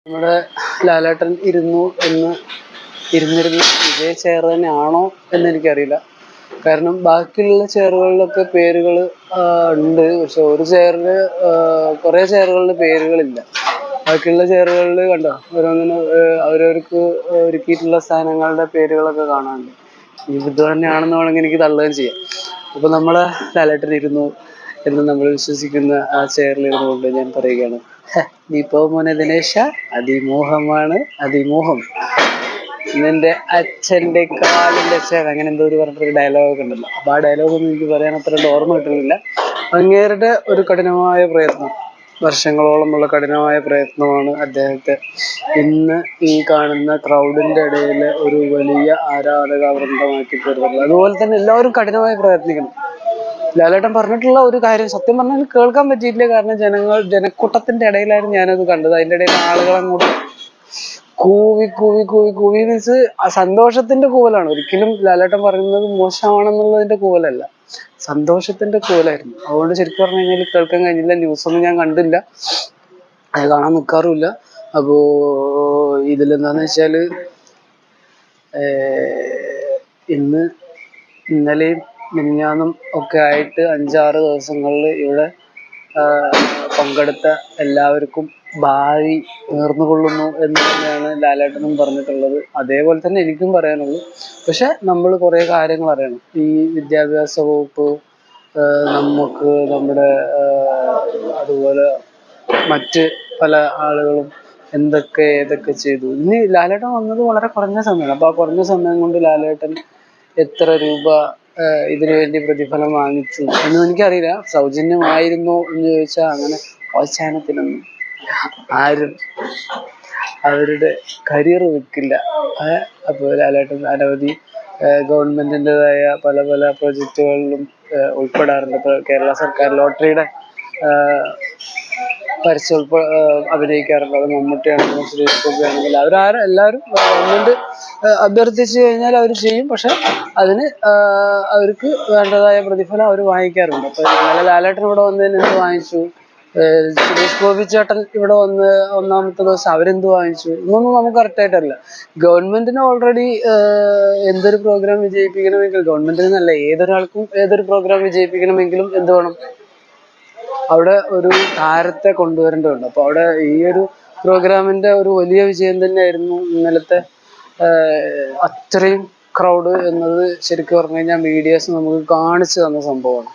നമ്മുടെ ലാലേട്ടൻ ഇരുന്നിരുന്ന ഇതേ ചെയർ തന്നെയാണോ എന്ന് എനിക്കറിയില്ല. കാരണം ബാക്കിയുള്ള ചെയറുകളിലൊക്കെ പേരുകൾ ഉണ്ട്, പക്ഷെ ഒരു ചെയറിന് കുറേ ചെയറുകളിൽ പേരുകളില്ല. ബാക്കിയുള്ള ചെയറുകളിൽ കണ്ടോ ഓരോന്നിനും അവരവർക്ക് ഒരുക്കിയിട്ടുള്ള സ്ഥാനങ്ങളുടെ പേരുകളൊക്കെ കാണാനുണ്ട്. ഇത് തന്നെയാണെന്ന് വേണമെങ്കിൽ എനിക്ക് തള്ളുകയും ചെയ്യാം. അപ്പൊ നമ്മളെ ലാലേട്ടൻ ഇരുന്നു എന്ന് നമ്മൾ വിശ്വസിക്കുന്ന ആ ചെയറിലിരുന്നു കൊണ്ട് ഞാൻ പറയുകയാണ്, ദീപോ മോനെ ദിനേശ, അതിമോഹമാണ് അതിമോഹം, നിന്റെ അച്ഛൻ്റെ കാലിൻ്റെ ചേർ, അങ്ങനെ എന്തോ ഒരു പറഞ്ഞിട്ടൊരു ഡയലോഗ് ഉണ്ടല്ലോ. അപ്പൊ ആ ഡയലോഗൊന്നും എനിക്ക് പറയാൻ അത്ര ഓർമ്മ കിട്ടുന്നില്ല. അങ്ങേരുടെ ഒരു കഠിനമായ പ്രയത്നം, വർഷങ്ങളോളമുള്ള കഠിനമായ പ്രയത്നമാണ് അദ്ദേഹത്തെ ഇന്ന് ഈ കാണുന്ന ക്രൗഡിന്റെ ഇടയിൽ ഒരു വലിയ ആരാധക വൃന്ദമാക്കി തീർന്നത്. അതുപോലെ തന്നെ എല്ലാവരും കഠിനമായി പ്രയത്നിക്കണം. ലാലേട്ടൻ പറഞ്ഞിട്ടുള്ള ഒരു കാര്യം സത്യം പറഞ്ഞാൽ കേൾക്കാൻ പറ്റിയിട്ടില്ല. കാരണം ജനക്കൂട്ടത്തിന്റെ ഇടയിലായിരുന്നു ഞാനത് കണ്ടത്. അതിൻ്റെ ഇടയിൽ ആളുകൾ അങ്ങോട്ട് കൂവി കൂവി കൂവി കൂവി മീൻസ് ആ സന്തോഷത്തിന്റെ കൂവലാണ്. ഒരിക്കലും ലാലേട്ടൻ പറയുന്നത് മോശമാണെന്നുള്ളതിന്റെ കൂവലല്ല, സന്തോഷത്തിന്റെ കൂവലായിരുന്നു. അതുകൊണ്ട് ശരിക്കും പറഞ്ഞു കഴിഞ്ഞാൽ കേൾക്കാൻ കഴിഞ്ഞില്ല. ന്യൂസൊന്നും ഞാൻ കണ്ടില്ല, അത് കാണാൻ നിൽക്കാറുമില്ല. അപ്പോ ഇതിലെന്താന്ന് വെച്ചാല് ഇന്നലെയും മിനിഞ്ഞാന്നും ഒക്കെ ആയിട്ട് 5-6 ദിവസങ്ങളിൽ ഇവിടെ പങ്കെടുത്ത എല്ലാവർക്കും ഭാവി നേർന്നുകൊള്ളുന്നു എന്ന് തന്നെയാണ് ലാലേട്ടനും പറഞ്ഞിട്ടുള്ളത്. അതേപോലെ തന്നെ എനിക്കും പറയാനുള്ളൂ. പക്ഷെ നമ്മൾ കുറേ കാര്യങ്ങൾ അറിയണം. ഈ വിദ്യാഭ്യാസ വകുപ്പ് നമുക്ക് നമ്മുടെ അതുപോലെ മറ്റ് പല ആളുകളും ഏതൊക്കെ ചെയ്തു. ഇനി ലാലേട്ടൻ വന്നത് വളരെ കുറഞ്ഞ സമയമാണ്. അപ്പോൾ ആ കുറഞ്ഞ സമയം കൊണ്ട് ലാലേട്ടൻ എത്ര രൂപ ഇതിനു വേണ്ടി പ്രതിഫലം വാങ്ങിച്ചു എന്നും എനിക്കറിയില്ല. സൗജന്യമായിരുന്നോ എന്ന് ചോദിച്ചാൽ അങ്ങനെ പ്രോത്സാഹനത്തിനൊന്നും ആരും അവരുടെ കരിയർ വെക്കില്ല. അപ്പോൾ ലാലേട്ടൻ അനവധി ഗവൺമെന്റിൻ്റെതായ പല പല പ്രൊജക്റ്റുകളിലും ഉൾപ്പെടാറുണ്ട്. ഇപ്പോൾ കേരള സർക്കാർ ലോട്ടറിയുടെ പരസ്യം അഭിനയിക്കാറുണ്ട്. അത് മമ്മൂട്ടിയാണെങ്കിലും സുരേഷ് ഗോപി ആണെങ്കിലും എല്ലാവരും ഗവൺമെന്റ് അഭ്യർത്ഥിച്ചു കഴിഞ്ഞാൽ അവർ ചെയ്യും. പക്ഷെ അതിന് അവർക്ക് വേണ്ടതായ പ്രതിഫലം അവർ വാങ്ങിക്കാറുണ്ട്. അപ്പൊ ഇന്നലെ ലാലേട്ടൻ ഇവിടെ വന്നതിന് എന്ത് വാങ്ങിച്ചു, സുരേഷ് ഗോപി ചേട്ടൻ ഇവിടെ വന്ന് ഒന്നാമത്തെ ദിവസം അവരെന്ത് വാങ്ങിച്ചു എന്നൊന്നും നമുക്ക് കറക്റ്റായിട്ടല്ല. ഗവൺമെന്റിന് ഓൾറെഡി എന്തൊരു പ്രോഗ്രാം വിജയിപ്പിക്കണമെങ്കിൽ, ഗവൺമെന്റിന് നല്ല ഏതൊരാൾക്കും ഏതൊരു പ്രോഗ്രാം വിജയിപ്പിക്കണമെങ്കിലും എന്ത് വേണം, അവിടെ ഒരു താരത്തെ കൊണ്ടുവരേണ്ടതുണ്ട്. അപ്പൊ അവിടെ ഈ ഒരു പ്രോഗ്രാമിന്റെ ഒരു വലിയ വിജയം തന്നെയായിരുന്നു ഇന്നലത്തെ അത്രയും ക്രൗഡ് എന്നത്. ശരിക്കും പറഞ്ഞു കഴിഞ്ഞാൽ മീഡിയാസ് നമുക്ക് കാണിച്ചു തന്ന സംഭവമാണ്.